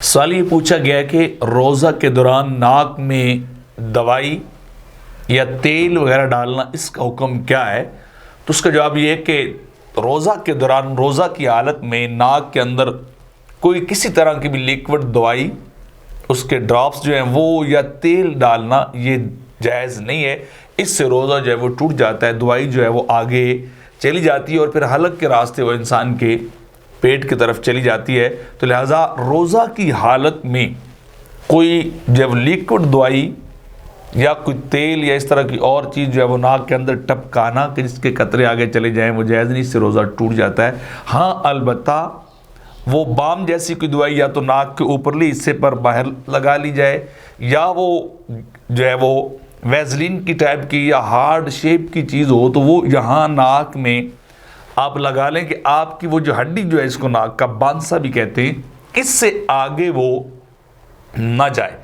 سوال یہ پوچھا گیا کہ روزہ کے دوران ناک میں دوائی یا تیل وغیرہ ڈالنا اس کا حکم کیا ہے؟ تو اس کا جواب یہ ہے کہ روزہ کے دوران روزہ کی حالت میں ناک کے اندر کوئی کسی طرح کی بھی لیکوڈ دوائی، اس کے ڈراپس جو ہیں وہ یا تیل ڈالنا یہ جائز نہیں ہے۔ اس سے روزہ جو ہے وہ ٹوٹ جاتا ہے، دوائی جو ہے وہ آگے چلی جاتی ہے اور پھر حلق کے راستے وہ انسان کے پیٹ کی طرف چلی جاتی ہے۔ تو لہٰذا روزہ کی حالت میں کوئی جب لیکوڈ دوائی یا کوئی تیل یا اس طرح کی اور چیز جو ہے وہ ناک کے اندر ٹپکانا کہ جس کے قطرے آگے چلے جائیں وہ جائز نہیں، اس سے روزہ ٹوٹ جاتا ہے۔ ہاں البتہ وہ بام جیسی کوئی دوائی یا تو ناک کے اوپرلی حصے پر باہر لگا لی جائے، یا وہ جو ہے وہ ویزلین کی ٹائپ کی یا ہارڈ شیپ کی چیز ہو تو وہ یہاں ناک میں آپ لگا لیں کہ آپ کی وہ جو ہڈی جو ہے اس کو ناک کا بانسا بھی کہتے ہیں، اس سے آگے وہ نہ جائے۔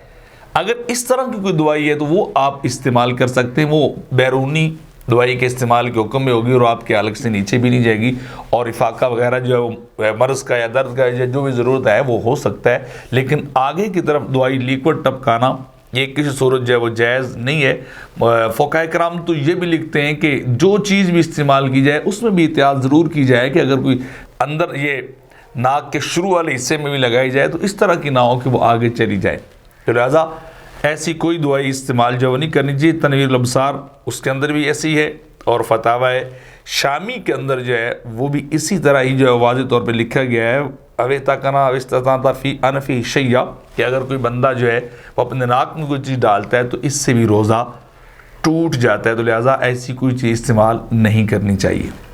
اگر اس طرح کی کوئی دوائی ہے تو وہ آپ استعمال کر سکتے ہیں، وہ بیرونی دوائی کے استعمال کے حکم میں ہوگی اور آپ کے حلق سے نیچے بھی نہیں جائے گی، اور افاقہ وغیرہ جو ہے وہ مرض کا یا درد کا جو بھی ضرورت ہے وہ ہو سکتا ہے، لیکن آگے کی طرف دوائی لیکوڈ ٹپکانا یہ کسی صورت جو ہے وہ جائز نہیں ہے۔ فقہاء کرام تو یہ بھی لکھتے ہیں کہ جو چیز بھی استعمال کی جائے اس میں بھی احتیاط ضرور کی جائے کہ اگر کوئی اندر یہ ناک کے شروع والے حصے میں بھی لگائی جائے تو اس طرح کی نہ ہو کہ وہ آگے چلی جائے۔ تو لہٰذا ایسی کوئی دوائی استعمال جو نہیں کرنی چاہیے۔ تنویر الابصار اس کے اندر بھی ایسی ہے، اور فتاوی شامی کے اندر جو ہے وہ بھی اسی طرح ہی جو ہے واضح طور پہ لکھا گیا ہے، اویتاکنا اوستطاعت فی انفی شیء، کہ اگر کوئی بندہ جو ہے وہ اپنے ناک میں کوئی چیز ڈالتا ہے تو اس سے بھی روزہ ٹوٹ جاتا ہے۔ تو لہٰذا ایسی کوئی چیز استعمال نہیں کرنی چاہیے۔